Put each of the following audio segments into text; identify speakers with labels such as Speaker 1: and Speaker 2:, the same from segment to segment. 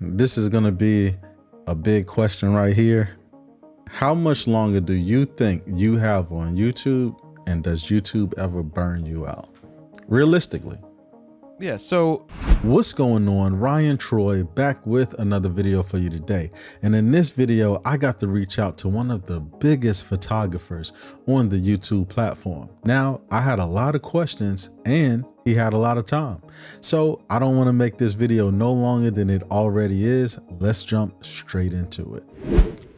Speaker 1: This is going to be a big question right here. How much longer do you think you have on YouTube, and does YouTube ever burn you out? Realistically.
Speaker 2: Yeah, so
Speaker 1: what's going on? Ryan Troy back with another video for you today. And in this video, I got to reach out to one of the biggest photographers on the YouTube platform. Now, I had a lot of questions and he had a lot of time. So I don't want to make this video no longer than it already is. Let's jump straight into it.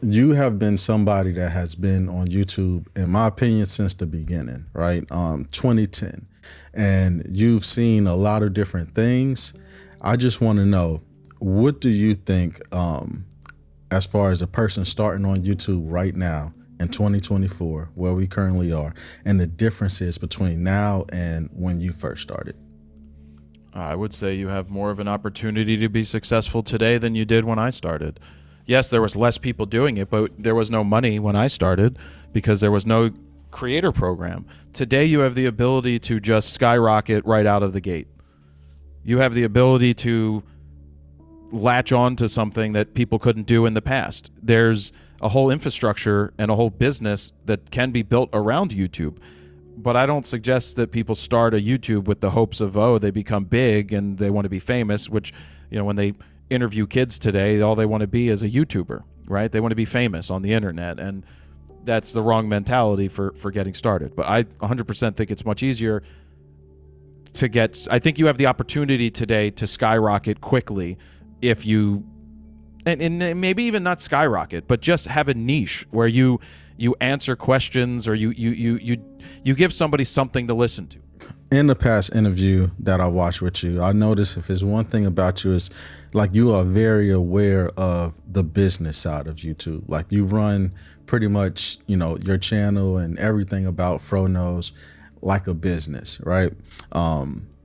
Speaker 1: You have been somebody that has been on YouTube, in my opinion, since the beginning, right? 2010. And you've seen a lot of different things. I just want to know, what do you think as far as a person starting on YouTube right now in 2024, where we currently are, and the differences between now and when you first started?
Speaker 2: I would say you have more of an opportunity to be successful today than you did when I started. Yes, there was less people doing it, but there was no money when I started because there was no creator program. Today you have the ability to just skyrocket right out of the gate. You have the ability to latch on to something that people couldn't do in the past. There's a whole infrastructure and a whole business that can be built around YouTube. But I don't suggest that people start a YouTube with the hopes of, oh, they become big and they want to be famous, which, you know, when they interview kids today, all they want to be is a YouTuber, right? They want to be famous on the internet, and that's the wrong mentality for getting started. But I 100% think it's much easier to get. I think you have the opportunity today to skyrocket quickly if you, and maybe even not skyrocket, but just have a niche where you answer questions, or you give somebody something to listen to.
Speaker 1: In the past interview that I watched with you, I noticed if there's one thing about you is like you are very aware of the business side of YouTube. Like you run pretty much, you know, your channel and everything about Fro knows like a business, right?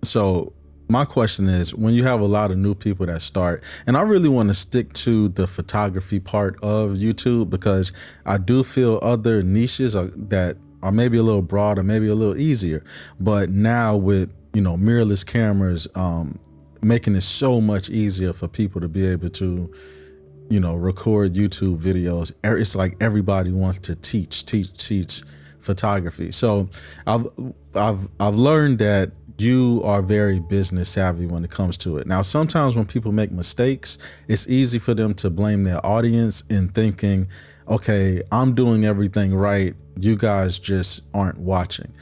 Speaker 1: So my question is, when you have a lot of new people that start, and I really want to stick to the photography part of YouTube because I do feel other niches that are maybe a little broad or maybe a little easier, but now with, you know, mirrorless cameras, making it so much easier for people to be able to, you know, record YouTube videos. It's like everybody wants to teach photography. So I've learned that you are very business savvy when it comes to it. Now, sometimes when people make mistakes, it's easy for them to blame their audience in thinking, okay, I'm doing everything right, you guys just aren't watching.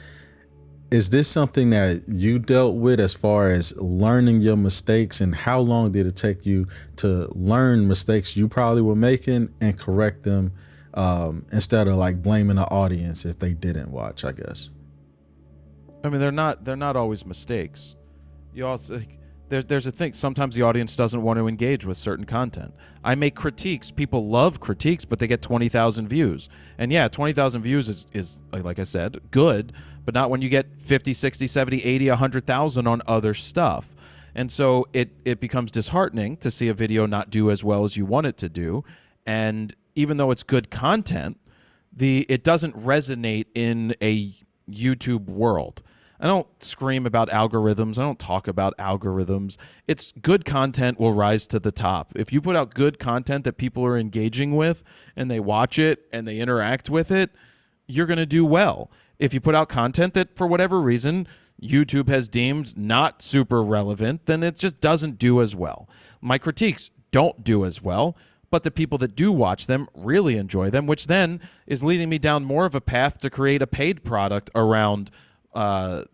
Speaker 1: Is this something that you dealt with as far as learning your mistakes, and how long did it take you to learn mistakes you probably were making and correct them, instead of like blaming the audience if they didn't watch, I guess?
Speaker 2: I mean, they're not always mistakes. You also, there's a thing. Sometimes the audience doesn't want to engage with certain content. I make critiques. People love critiques, but they get 20,000 views. And yeah, 20,000 views is like I said, good, but not when you get 50, 60, 70, 80, 100,000 on other stuff. And so it becomes disheartening to see a video not do as well as you want it to do. And even though it's good content, it doesn't resonate in a YouTube world. I don't scream about algorithms. I don't talk about algorithms. It's good content will rise to the top. If you put out good content that people are engaging with and they watch it and they interact with it, you're going to do well. If you put out content that for whatever reason YouTube has deemed not super relevant, then it just doesn't do as well. My critiques don't do as well, but the people that do watch them really enjoy them, which then is leading me down more of a path to create a paid product around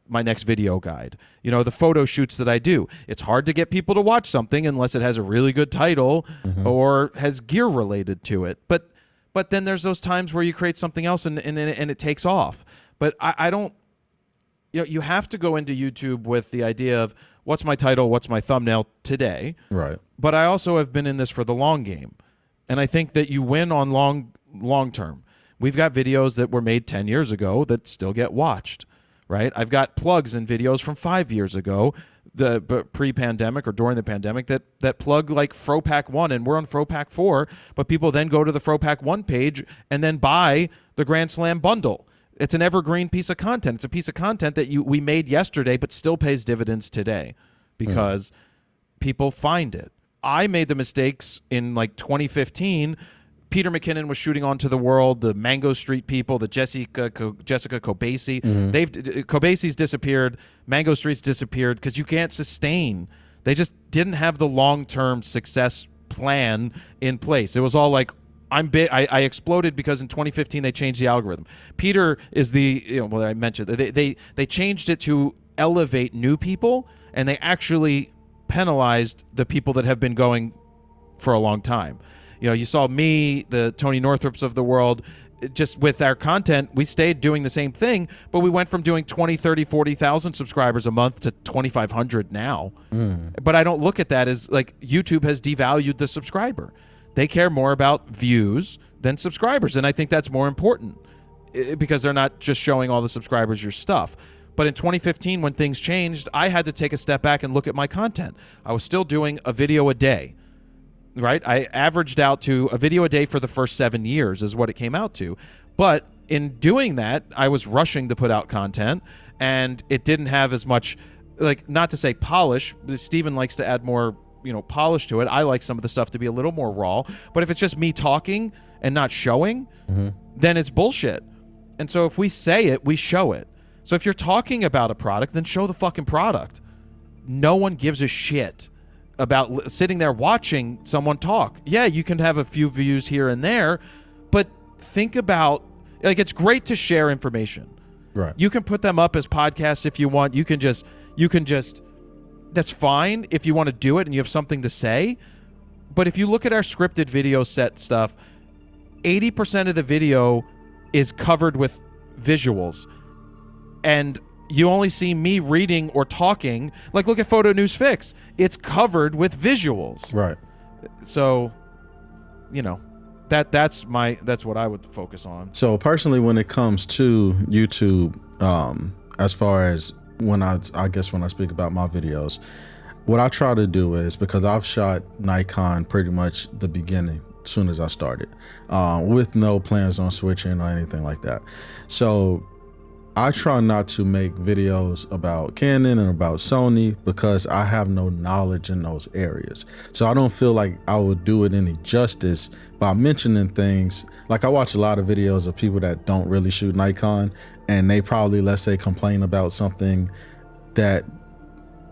Speaker 2: my next video guide. You know, the photo shoots that I do. It's hard to get people to watch something unless it has a really good title or has gear related to it. But then there's those times where you create something else and it takes off. But I don't, you know, you have to go into YouTube with the idea of what's my title, what's my thumbnail today.
Speaker 1: Right.
Speaker 2: But I also have been in this for the long game. And I think that you win on long term. We've got videos that were made 10 years ago that still get watched. Right? I've got plugs in videos from 5 years ago, the pre-pandemic or during the pandemic, that plug like FroPack 1, and we're on FroPack 4, but people then go to the FroPack 1 page and then buy the Grand Slam bundle. It's an evergreen piece of content. It's a piece of content that we made yesterday but still pays dividends today because people find it. I made the mistakes in like 2015. Peter McKinnon was shooting onto the world, the Mango Street people, the Jessica Kobasi. Kobasi's disappeared. Mango Street's disappeared because you can't sustain. They just didn't have the long-term success plan in place. It was all like, I'm big. I exploded because in 2015 they changed the algorithm. Peter is well, I mentioned they changed it to elevate new people, and they actually penalized the people that have been going for a long time. You saw me, the Tony Northrops of the world, just with our content, we stayed doing the same thing, but we went from doing 20, 30, 40,000 subscribers a month to 2,500 now. But I don't look at that as like YouTube has devalued the subscriber. They care more about views than subscribers, and I think that's more important because they're not just showing all the subscribers your stuff. But in 2015, when things changed, I had to take a step back and look at my content. I was still doing a video a day. Right? I averaged out to a video a day for the first 7 years is what it came out to. But in doing that, I was rushing to put out content, and it didn't have as much, like, not to say polish. Steven likes to add more, polish to it. I like some of the stuff to be a little more raw. But if it's just me talking and not showing, then it's bullshit. And so if we say it, we show it. So if you're talking about a product, then show the fucking product. No one gives a shit about sitting there watching someone talk. Yeah, you can have a few views here and there, but think about, like, it's great to share information.
Speaker 1: Right.
Speaker 2: You can put them up as podcasts if you want. You can just that's fine if you want to do it and you have something to say. But if you look at our scripted video set stuff, 80% of the video is covered with visuals. And you only see me reading or talking. Like, look at Photo News Fix. It's covered with visuals.
Speaker 1: Right.
Speaker 2: So, that's what I would focus on.
Speaker 1: So personally, when it comes to YouTube, as far as when I speak about my videos, what I try to do is, because I've shot Nikon pretty much the beginning, as soon as I started, with no plans on switching or anything like that. So I try not to make videos about Canon and about Sony because I have no knowledge in those areas. So I don't feel like I would do it any justice by mentioning things. Like, I watch a lot of videos of people that don't really shoot Nikon, and they probably, let's say, complain about something that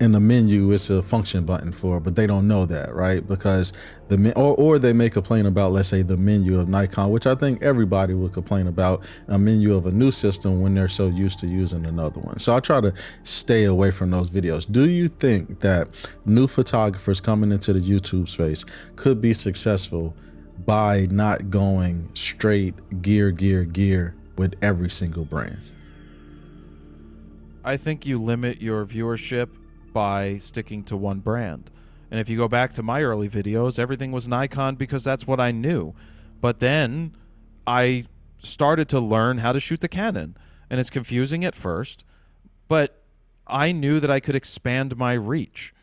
Speaker 1: in the menu it's a function button for, but they don't know that, right? Because or they may complain about, let's say, the menu of Nikon, which I think everybody would complain about, a menu of a new system when they're so used to using another one. So I try to stay away from those videos. Do you think that new photographers coming into the YouTube space could be successful by not going straight gear with every single brand?
Speaker 2: I think you limit your viewership by sticking to one brand. And if you go back to my early videos, everything was Nikon because that's what I knew. But then I started to learn how to shoot the Canon, and it's confusing at first, but I knew that I could expand my reach.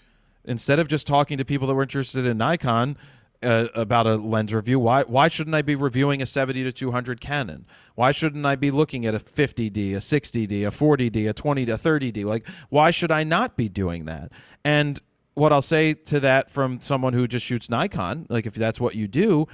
Speaker 2: Instead of just talking to people that were interested in Nikon about a lens review, why shouldn't I be reviewing a 70 to 200 Canon? Why shouldn't I be looking at a 50D, a 60D, a 40D, a 20, a 30D? Like, why should I not be doing that? And what I'll say to that from someone who just shoots Nikon, like, if that's what you do,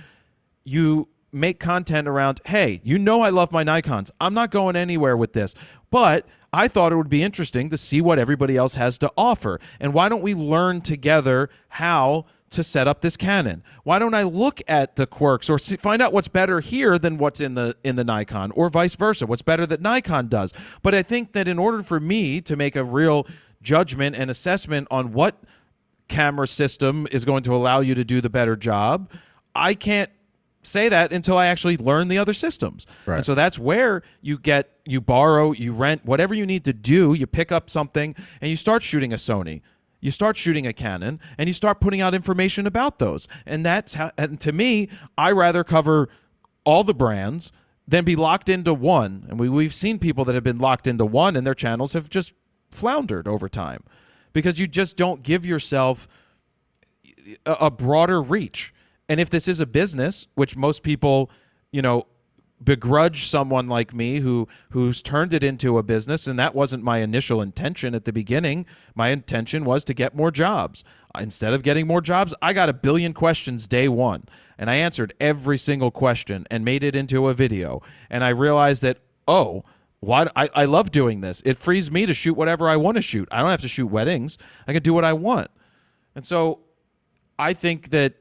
Speaker 2: you make content around, hey, I love my Nikons. I'm not going anywhere with this, but I thought it would be interesting to see what everybody else has to offer. And why don't we learn together how to set up this Canon? Why don't I look at the quirks or find out what's better here than what's in the Nikon, or vice versa, what's better that Nikon does? But I think that in order for me to make a real judgment and assessment on what camera system is going to allow you to do the better job, I can't say that until I actually learn the other systems. Right. And so that's where you borrow, you rent, whatever you need to do, you pick up something and you start shooting a Sony. You start shooting a Canon, and you start putting out information about those. And that's how, and to me, I rather cover all the brands than be locked into one. And we've seen people that have been locked into one, and their channels have just floundered over time because you just don't give yourself a broader reach. And if this is a business, which most people, begrudge someone like me who's turned it into a business, and that wasn't my initial intention at the beginning. My intention was to get more jobs. Instead of getting more jobs, I got a billion questions day one, and I answered every single question and made it into a video. And I realized that, I love doing this. It frees me to shoot whatever I want to shoot. I don't have to shoot weddings. I can do what I want. And so I think that,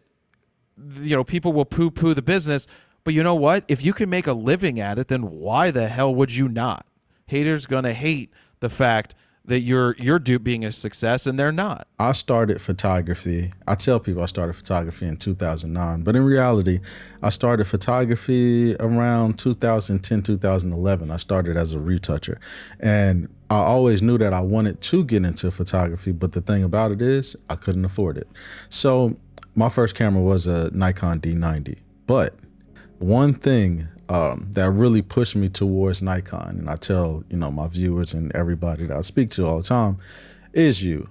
Speaker 2: people will poo-poo the business, but you know what? If you can make a living at it, then why the hell would you not? Haters gonna hate the fact that you're being a success and they're not.
Speaker 1: I started photography. I tell people I started photography in 2009, but in reality, I started photography around 2010, 2011. I started as a retoucher, and I always knew that I wanted to get into photography, but the thing about it is I couldn't afford it. So my first camera was a Nikon D90, but one thing that really pushed me towards Nikon, and I tell my viewers and everybody that I speak to all the time, is you,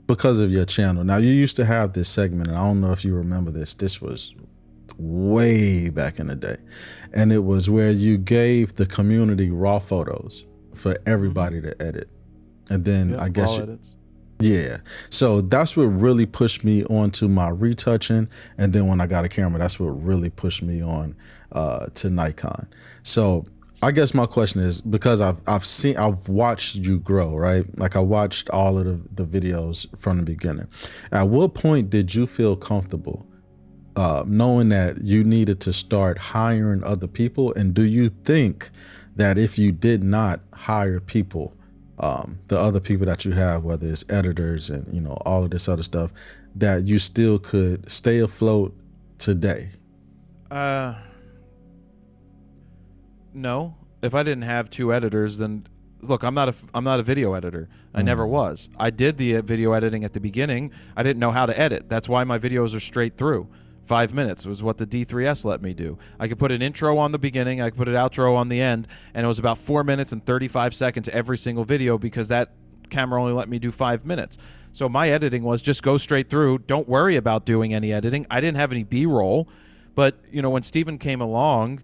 Speaker 1: because of your channel. Now, you used to have this segment, and I don't know if you remember this. This was way back in the day, and it was where you gave the community raw photos for everybody to edit, and then I guess yeah. So that's what really pushed me onto my retouching. And then when I got a camera, that's what really pushed me on to Nikon. So I guess my question is, because I've watched you grow, right? Like, I watched all of the videos from the beginning. At what point did you feel comfortable knowing that you needed to start hiring other people? And do you think that if you did not hire people, the other people that you have, whether it's editors and all of this other stuff, that you still could stay afloat today?
Speaker 2: No. If I didn't have two editors, then look, I'm not a video editor. I never was. I did the video editing at the beginning. I didn't know how to edit. That's why my videos are straight through. 5 minutes was what the D3S let me do. I could put an intro on the beginning, I could put an outro on the end, and it was about 4 minutes and 35 seconds every single video, because that camera only let me do 5 minutes. So my editing was just go straight through. Don't worry about doing any editing. I didn't have any B-roll, but when Steven came along,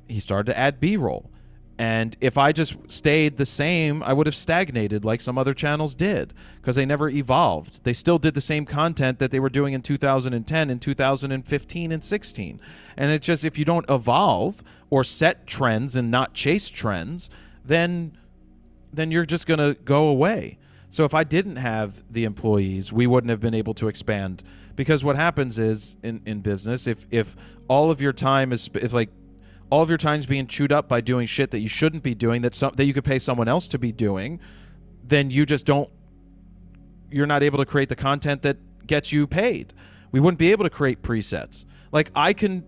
Speaker 2: he started to add B-roll. And if I just stayed the same, I would have stagnated like some other channels did, because they never evolved. They still did the same content that they were doing in 2010 and 2015 and 16. And it's just, if you don't evolve or set trends and not chase trends, then you're just going to go away. So if I didn't have the employees, we wouldn't have been able to expand, because what happens is in business, if all of your time is all of your time's being chewed up by doing shit that you shouldn't be doing, that you could pay someone else to be doing, then you're not able to create the content that gets you paid. We wouldn't be able to create presets. Like,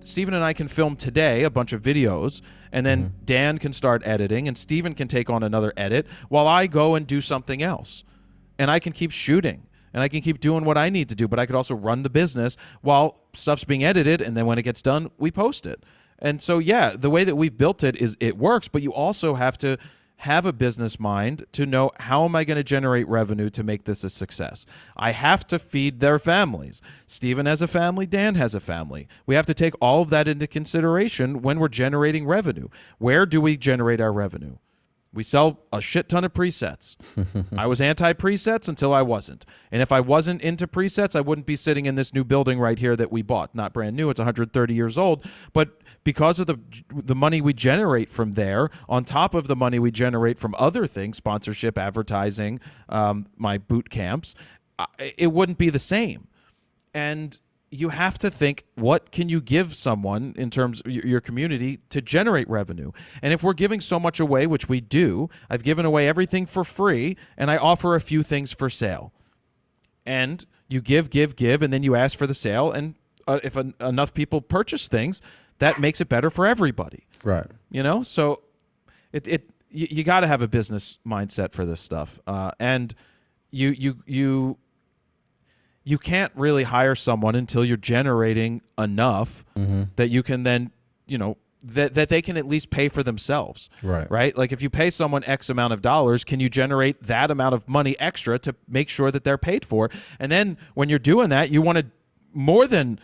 Speaker 2: Steven and I can film today a bunch of videos, and then Dan can start editing, and Steven can take on another edit while I go and do something else. And I can keep shooting, and I can keep doing what I need to do, but I could also run the business while stuff's being edited, and then when it gets done, we post it. And so, yeah, the way that we've built it works, but you also have to have a business mind to know, how am I going to generate revenue to make this a success? I have to feed their families. Steven has a family, Dan has a family. We have to take all of that into consideration when we're generating revenue. Where do we generate our revenue? We sell a shit ton of presets. I was anti-presets until I wasn't. And if I wasn't into presets, I wouldn't be sitting in this new building right here that we bought. Not brand new, it's 130 years old. But because of the money we generate from there, on top of the money we generate from other things, sponsorship, advertising, my boot camps, it wouldn't be the same. And you have to think, what can you give someone in terms of your community to generate revenue? And if we're giving so much away, which we do, I've given away everything for free, and I offer a few things for sale. And you give, and then you ask for the sale, and if enough people purchase things, that makes it better for everybody.
Speaker 1: Right.
Speaker 2: So you got to have a business mindset for this stuff. And you can't really hire someone until you're generating enough that you can then, that they can at least pay for themselves. Right. Like, if you pay someone X amount of dollars, can you generate that amount of money extra to make sure that they're paid for? And then when you're doing that, you want to more than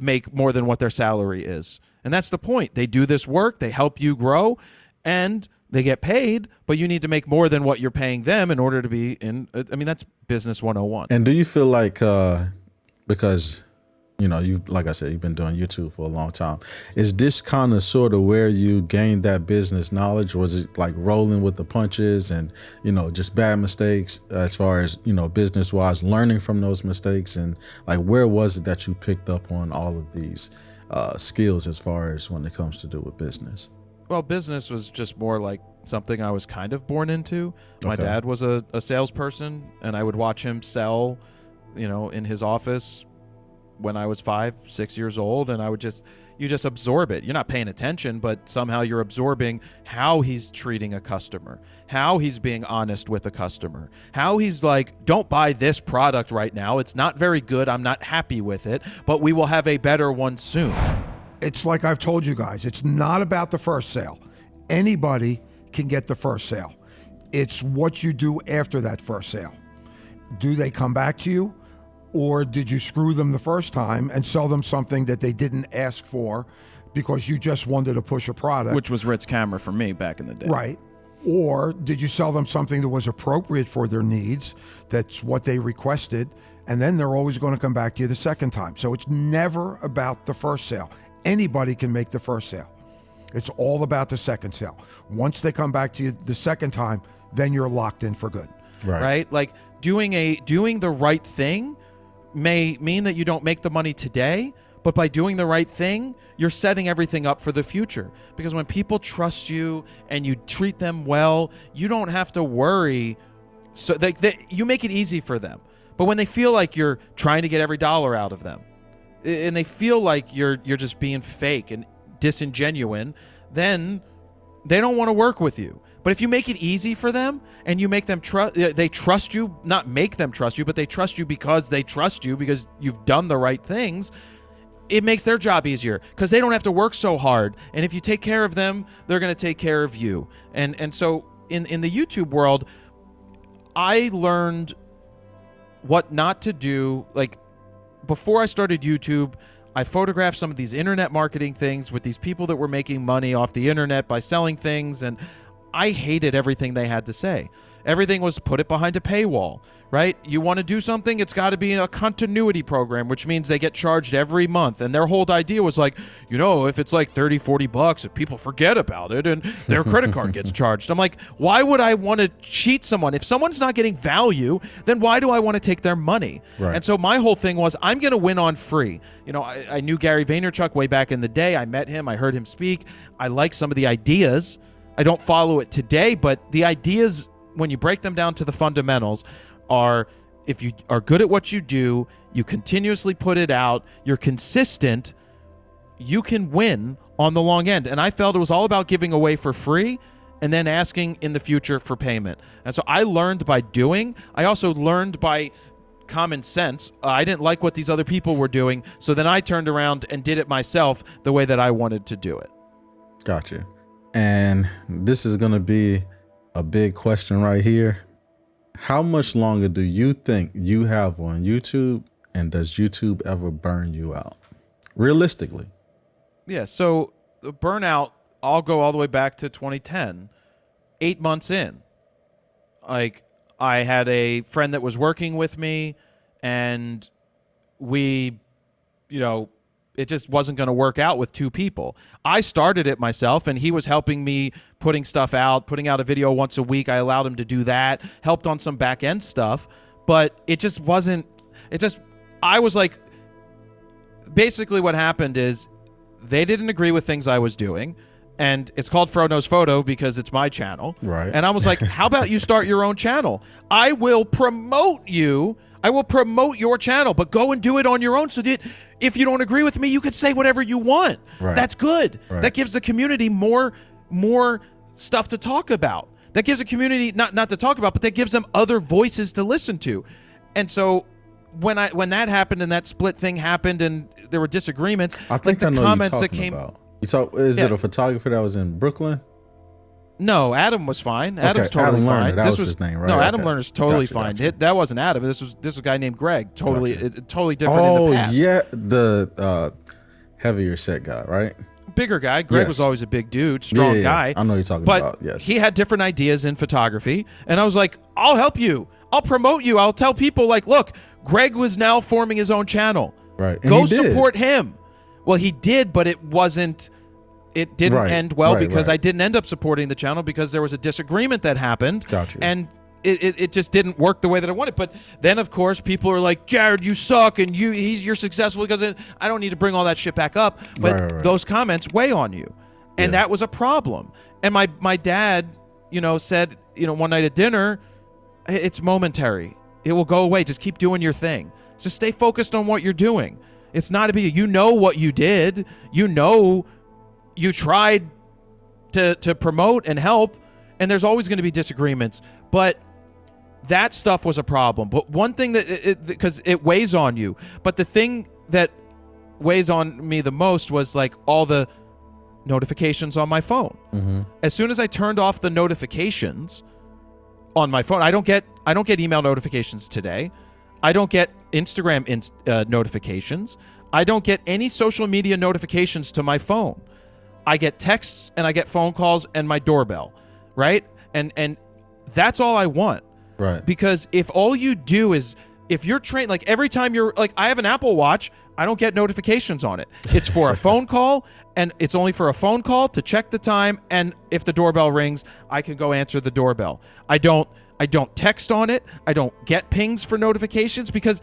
Speaker 2: make more than what their salary is. And that's the point. They do this work, they help you grow, and they get paid, but you need to make more than what you're paying them in order to be in. I mean, that's business 101.
Speaker 1: And do you feel like, because, you know, like I said, you've been doing YouTube for a long time. Is this kind of sort of where you gained that business knowledge? Was it like rolling with the punches and, you know, just bad mistakes as far as, you know, business wise, learning from those mistakes? And like, where was it that you picked up on all of these skills as far as when it comes to do with business?
Speaker 2: Well, business was just more like something I was kind of born into. My dad was a salesperson, and I would watch him sell, you know, in his office when I was 5, 6 years old, and you just absorb it. You're not paying attention, but somehow you're absorbing how he's treating a customer, how he's being honest with a customer, how he's like, don't buy this product right now. It's not very good. I'm not happy with it, but we will have a better one soon.
Speaker 3: It's like I've told you guys, it's not about the first sale. Anybody can get the first sale. It's what you do after that first sale. Do they come back to you? Or did you screw them the first time and sell them something that they didn't ask for because you just wanted to push a product?
Speaker 4: Which was Ritz camera for me back in the day.
Speaker 3: Right. Or did you sell them something that was appropriate for their needs? That's what they requested. And then they're always going to come back to you the second time. So it's never about the first sale. Anybody can make the first sale. It's all about the second sale. Once they come back to you the second time, then you're locked in for good.
Speaker 2: Right? Like doing the right thing may mean that you don't make the money today, but by doing the right thing, you're setting everything up for the future. Because when people trust you and you treat them well, you don't have to worry. So you make it easy for them. But when they feel like you're trying to get every dollar out of them, and they feel like you're just being fake and disingenuine, then they don't want to work with you. But if you make it easy for them and you make them they trust you, not make them trust you, but they trust you because they trust you because you've done the right things, it makes their job easier because they don't have to work so hard. And if you take care of them, they're going to take care of you. And so in the YouTube world, I learned what not to do. Like before I started YouTube, I photographed some of these internet marketing things with these people that were making money off the internet by selling things, and I hated everything they had to say. Everything was put it behind a paywall, right? You want to do something, it's got to be a continuity program, which means they get charged every month. And their whole idea was like, you know, if it's like 30, 40 bucks, if people forget about it and their credit card gets charged. I'm like, why would I want to cheat someone? If someone's not getting value, then why do I want to take their money?
Speaker 1: Right.
Speaker 2: And so my whole thing was, I'm going to win on free. You know, I knew Gary Vaynerchuk way back in the day. I met him. I heard him speak. I like some of the ideas. I don't follow it today, but the ideas, when you break them down to the fundamentals, are if you are good at what you do, you continuously put it out, you're consistent, you can win on the long end. And I felt it was all about giving away for free and then asking in the future for payment. And so I learned by doing. I also learned by common sense. I didn't like what these other people were doing, so then I turned around and did it myself the way that I wanted to do it.
Speaker 1: Gotcha. And this is going to be a big question right here. How much longer do you think you have on YouTube, and does YouTube ever burn you out? Realistically.
Speaker 2: Yeah, so the burnout, I'll go all the way back to 2010, 8 months in. Like, I had a friend that was working with me, and we, you know, it just wasn't going to work out with two people. I started it myself, and he was helping me putting stuff out, putting out a video once a week. I allowed him to do that, helped on some back end stuff, but it just wasn't, I was like, basically what happened is they didn't agree with things I was doing, and it's called Fro Knows Photo because it's my channel.
Speaker 1: Right.
Speaker 2: And I was like, how about you start your own channel? I will promote you. I will promote your channel, but go and do it on your own so that if you don't agree with me, you can say whatever you want.
Speaker 1: Right.
Speaker 2: That's good.
Speaker 1: Right.
Speaker 2: That gives the community more stuff to talk about. That gives the community not to talk about, but that gives them other voices to listen to. And so when that happened and that split thing happened and there were disagreements,
Speaker 1: I think
Speaker 2: like
Speaker 1: I know
Speaker 2: the comments
Speaker 1: you're
Speaker 2: that
Speaker 1: talking
Speaker 2: came
Speaker 1: about. Is it a photographer that was in Brooklyn?
Speaker 2: No, Adam was fine. Adam's totally
Speaker 1: Adam
Speaker 2: fine.
Speaker 1: Lerner, that was his name, right?
Speaker 2: No, Adam
Speaker 1: Okay.
Speaker 2: Lerner's totally
Speaker 1: Gotcha,
Speaker 2: fine.
Speaker 1: gotcha.
Speaker 2: That wasn't Adam. This was a guy named Greg. Totally,
Speaker 1: Gotcha.
Speaker 2: totally different in
Speaker 1: Oh
Speaker 2: the past.
Speaker 1: yeah, the heavier set guy, right?
Speaker 2: Bigger guy. Greg
Speaker 1: Yes.
Speaker 2: was always a big dude, strong
Speaker 1: Yeah,
Speaker 2: guy.
Speaker 1: I know what you're talking
Speaker 2: but
Speaker 1: about. Yes.
Speaker 2: he had different ideas in photography, and I was like, I'll help you. I'll promote you. I'll tell people, like, look, Greg was now forming his own channel.
Speaker 1: Right. And
Speaker 2: Go
Speaker 1: he did.
Speaker 2: support him. Well, he did, but it wasn't. It didn't
Speaker 1: Right,
Speaker 2: end well
Speaker 1: right,
Speaker 2: because
Speaker 1: right.
Speaker 2: I didn't end up supporting the channel because there was a disagreement that happened.
Speaker 1: Gotcha.
Speaker 2: And it just didn't work the way that I wanted. But then, of course, people are like, Jared, you suck, and you're successful because I don't need to bring all that shit back up. But
Speaker 1: Right.
Speaker 2: those comments weigh on you, and
Speaker 1: Yeah.
Speaker 2: that was a problem. And my dad, said, one night at dinner, it's momentary. It will go away. Just keep doing your thing. Just stay focused on what you're doing. It's not a big. You know what you did. You tried to promote and help, and there's always going to be disagreements. But that stuff was a problem. But one thing because it weighs on you. But the thing that weighs on me the most was like all the notifications on my phone.
Speaker 1: Mm-hmm.
Speaker 2: As soon as I turned off the notifications on my phone, I don't get email notifications today. I don't get Instagram notifications. I don't get any social media notifications to my phone. I get texts and I get phone calls and my doorbell, right? And that's all I want.
Speaker 1: Right.
Speaker 2: Because if all you do is, if you're trained, like every time you're like, I have an Apple Watch, I don't get notifications on it. It's for a phone call, and it's only for a phone call to check the time, and if the doorbell rings, I can go answer the doorbell. I don't text on it. I don't get pings for notifications because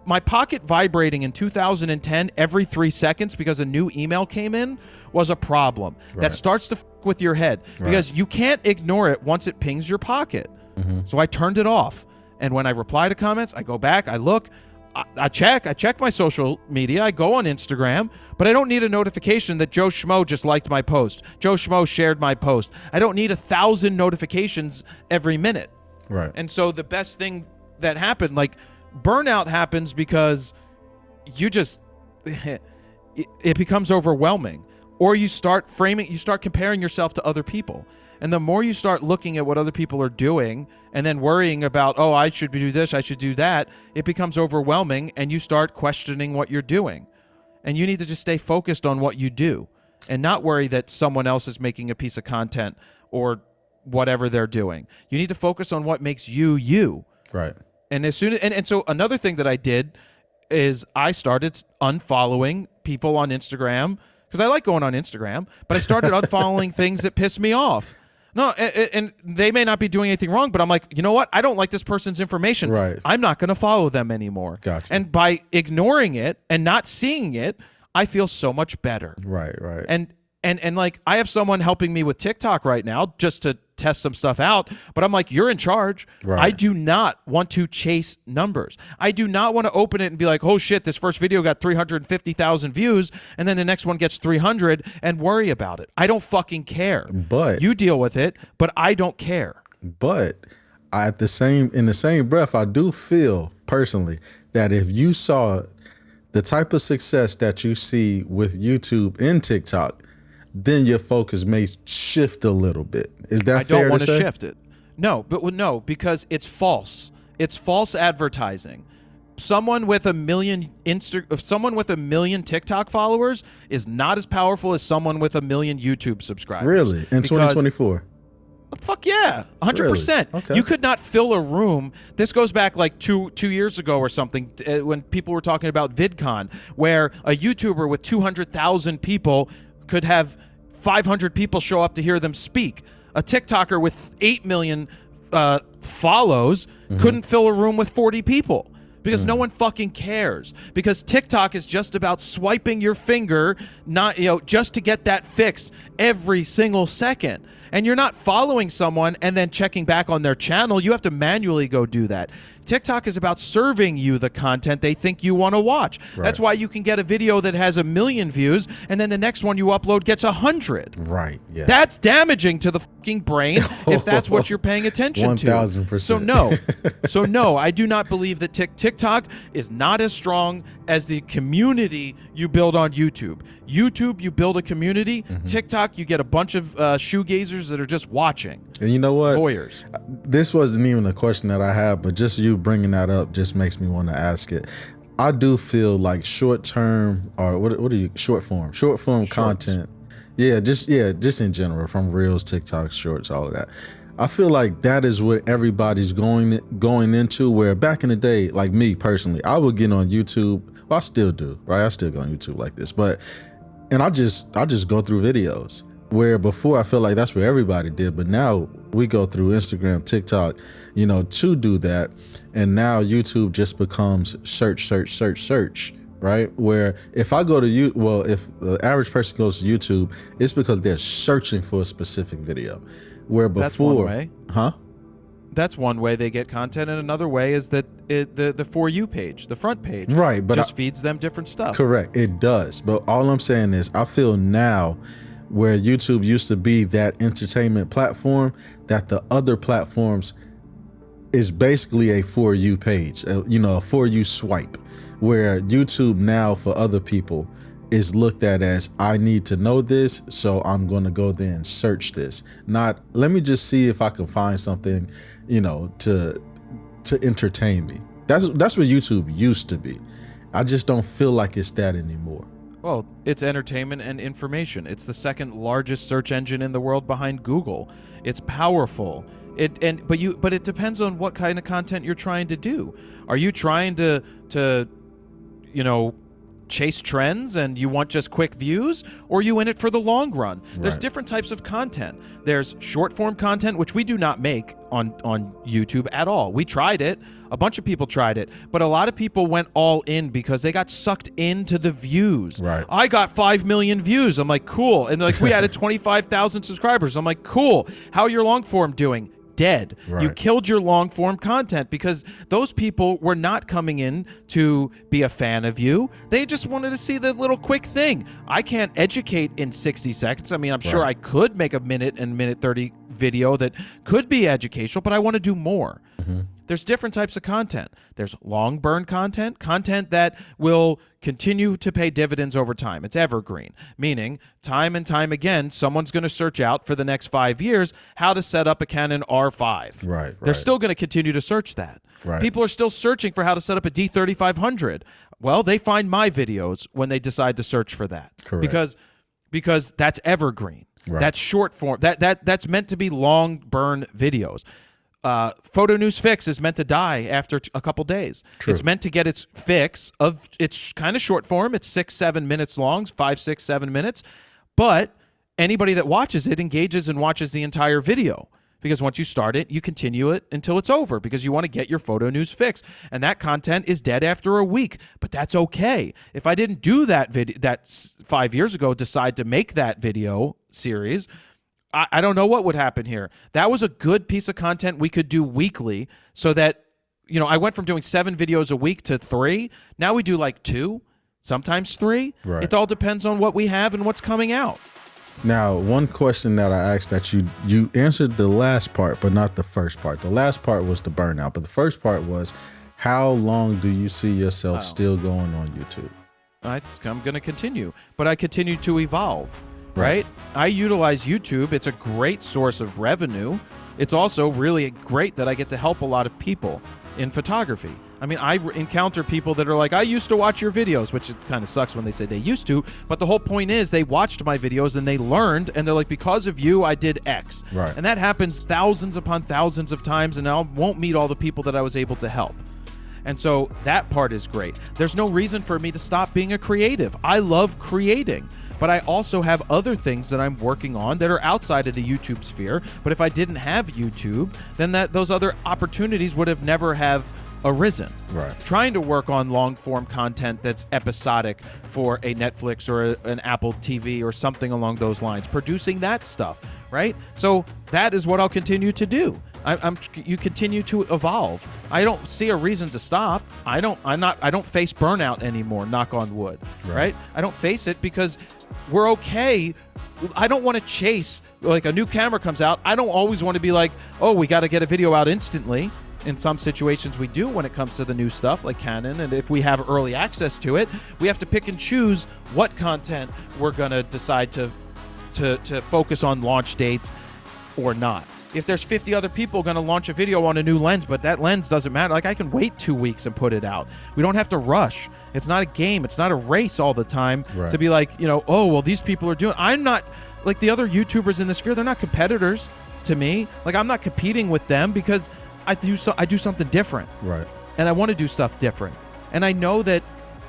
Speaker 2: my pocket vibrating in 2010 every 3 seconds because a new email came in was a problem.
Speaker 1: Right.
Speaker 2: That starts to fuck with your head because you can't ignore it once it pings your pocket.
Speaker 1: Mm-hmm.
Speaker 2: So I turned it off. And when I reply to comments, I go back, I look, I check my social media, I go on Instagram, but I don't need a notification that Joe Schmo just liked my post. Joe Schmo shared my post. I don't need 1,000 notifications every minute.
Speaker 1: Right.
Speaker 2: And so the best thing that happened, like burnout happens because you just, it becomes overwhelming. Or you start comparing yourself to other people. And the more you start looking at what other people are doing and then worrying about, oh, I should do this, I should do that, it becomes overwhelming and you start questioning what you're doing. And you need to just stay focused on what you do and not worry that someone else is making a piece of content or whatever they're doing. You need to focus on what makes you you.
Speaker 1: Right.
Speaker 2: And so another thing that I did is I started unfollowing people on Instagram because I like going on Instagram, but I started unfollowing things that piss me off. No, and they may not be doing anything wrong, but I'm like, you know what? I don't like this person's information.
Speaker 1: Right.
Speaker 2: I'm not going to follow them anymore.
Speaker 1: Gotcha.
Speaker 2: And by ignoring it and not seeing it, I feel so much better.
Speaker 1: Right. Right.
Speaker 2: And like I have someone helping me with TikTok right now just to test some stuff out, but I'm like, you're in charge.
Speaker 1: Right.
Speaker 2: I do not want to chase numbers. I do not want to open it and be like, oh shit, this first video got 350,000 views and then the next one gets 300 and worry about it. I don't fucking care.
Speaker 1: But
Speaker 2: You deal with it, but I don't care.
Speaker 1: But in the same breath, I do feel personally that if you saw the type of success that you see with YouTube and TikTok, then your focus may shift a little bit. Is that
Speaker 2: I
Speaker 1: fair
Speaker 2: don't want
Speaker 1: to
Speaker 2: to
Speaker 1: say?
Speaker 2: shift it. No, because it's false. It's false advertising. Someone with a million TikTok followers is not as powerful as someone with 1 million YouTube subscribers.
Speaker 1: Really? In
Speaker 2: Because-
Speaker 1: 2024?
Speaker 2: Fuck yeah, 100%.
Speaker 1: Really? Okay.
Speaker 2: You could not fill a room. This goes back like two years ago or something when people were talking about VidCon, where a YouTuber with 200,000 people could have 500 people show up to hear them speak. A TikToker with 8 million follows couldn't fill a room with 40 people. Because no one fucking cares. Because TikTok is just about swiping your finger, not just to get that fix every single second. And you're not following someone and then checking back on their channel. You have to manually go do that. TikTok is about serving you the content they think you want to watch.
Speaker 1: Right.
Speaker 2: That's why you can get a video that has 1 million views, and then the next one you upload gets 100.
Speaker 1: Right. Yeah.
Speaker 2: That's damaging to the fucking brain if that's what you're paying attention to.
Speaker 1: 1000%.
Speaker 2: So no, I do not believe that TikTok is not as strong as the community you build on YouTube. YouTube, you build a community. TikTok, you get a bunch of shoegazers that are just watching.
Speaker 1: And you know what?
Speaker 2: Voyeurs.
Speaker 1: This wasn't even a question that I had, but just you bringing that up just makes me want to ask it. I do feel like short form content. Yeah, just in general, from Reels, TikTok, Shorts, all of that. I feel like that is what everybody's going into, where back in the day, like me personally, I would get on YouTube. Well, I still do, right? I still go on YouTube like this, and I just go through videos, where before I feel like that's what everybody did, but now we go through Instagram, TikTok, to do that. And now YouTube just becomes search, right? Where if I go to if the average person goes to YouTube, it's because they're searching for a specific video. Where before,
Speaker 2: that's one way.
Speaker 1: Huh?
Speaker 2: That's one way they get content, and another way is that the For You page, the front page,
Speaker 1: right, but
Speaker 2: just feeds them different stuff.
Speaker 1: Correct, it does. But all I'm saying is, I feel now, where YouTube used to be that entertainment platform, that the other platforms is basically a For You page, a For You swipe, where YouTube now for other people is looked at as, I need to know this, so I'm going to go there and search this. Not, let me just see if I can find something, to entertain me. That's what YouTube used to be. I just don't feel like it's that anymore.
Speaker 2: Well, it's entertainment and information. It's the second largest search engine in the world behind Google. It's powerful. But it depends on what kind of content you're trying to do. Are you trying to chase trends and you want just quick views, or are you in it for the long run? There's different types of content. There's short form content, which we do not make on YouTube at all. We tried it. A bunch of people tried it, but a lot of people went all in because they got sucked into the views.
Speaker 1: Right.
Speaker 2: I got 5 million views. I'm like, cool. And they're like, we added 25,000 subscribers. I'm like, cool. How are your long form doing? Dead.
Speaker 1: Right.
Speaker 2: You killed your long form content because those people were not coming in to be a fan of you. They just wanted to see the little quick thing. I can't educate in 60 seconds. I mean, I'm sure I could make a minute and minute 30 video that could be educational, but I want to do more. There's different types of content. There's long burn content that will continue to pay dividends over time. It's evergreen, meaning time and time again, someone's going to search out for the next 5 years how to set up a Canon R5.
Speaker 1: Right.
Speaker 2: They're still going to continue to search that.
Speaker 1: Right.
Speaker 2: People are still searching for how to set up a D3500. Well, they find my videos when they decide to search for that.
Speaker 1: Correct.
Speaker 2: Because that's evergreen.
Speaker 1: Right.
Speaker 2: That's short form. That's meant to be long burn videos. Photo News Fix is meant to die after a couple days.
Speaker 1: True.
Speaker 2: It's meant to get its fix of, it's kind of short form. It's 6-7 minutes long, 5, 6, 7 minutes. But anybody that watches it engages and watches the entire video, because once you start it, you continue it until it's over because you want to get your Photo News Fix. And that content is dead after a week, but that's okay. If I didn't do that 5 years ago, decide to make that video series, I don't know what would happen here. That was a good piece of content we could do weekly, so that, I went from doing 7 videos a week to 3. Now we do like 2, sometimes 3.
Speaker 1: Right.
Speaker 2: It all depends on what we have and what's coming out.
Speaker 1: Now, one question that I asked that you answered the last part, but not the first part. The last part was the burnout, but the first part was, how long do you see yourself still going on YouTube?
Speaker 2: I'm going to continue, but I continue to evolve. Right? I utilize YouTube. It's a great source of revenue. It's also really great that I get to help a lot of people in photography. I mean, I encounter people that are like, I used to watch your videos, which it kind of sucks when they say they used to, but the whole point is they watched my videos and they learned, and they're like, because of you, I did X.
Speaker 1: Right.
Speaker 2: And that happens thousands upon thousands of times, and I won't meet all the people that I was able to help. And so that part is great. There's no reason for me to stop being a creative. I love creating. But I also have other things that I'm working on that are outside of the YouTube sphere. But if I didn't have YouTube, then those other opportunities would have never have arisen.
Speaker 1: Right.
Speaker 2: Trying to work on long form content that's episodic for a Netflix or an Apple TV or something along those lines, producing that stuff, right? So that is what I'll continue to do. You continue to evolve. I don't see a reason to stop. I don't face burnout anymore, knock on wood, right? I don't face it because we're okay. I don't want to chase, like a new camera comes out. I don't always want to be like, oh, we got to get a video out instantly. In some situations we do when it comes to the new stuff like Canon, and if we have early access to it, we have to pick and choose what content we're going to decide to focus on launch dates or not. If there's 50 other people going to launch a video on a new lens, but that lens doesn't matter, like I can wait 2 weeks and put it out. We don't have to rush. It's not a game. It's not a race all the time to be like, oh, well, these people are doing. I'm not like the other YouTubers in this sphere. They're not competitors to me. Like I'm not competing with them because I do something different.
Speaker 1: Right.
Speaker 2: And I want to do stuff different. And I know that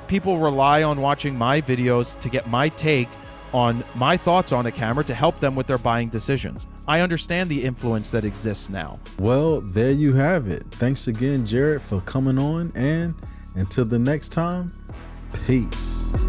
Speaker 2: people rely on watching my videos to get my take on my thoughts on a camera to help them with their buying decisions. I understand the influence that exists now.
Speaker 1: Well, there you have it. Thanks again, Jared, for coming on. And until the next time, peace.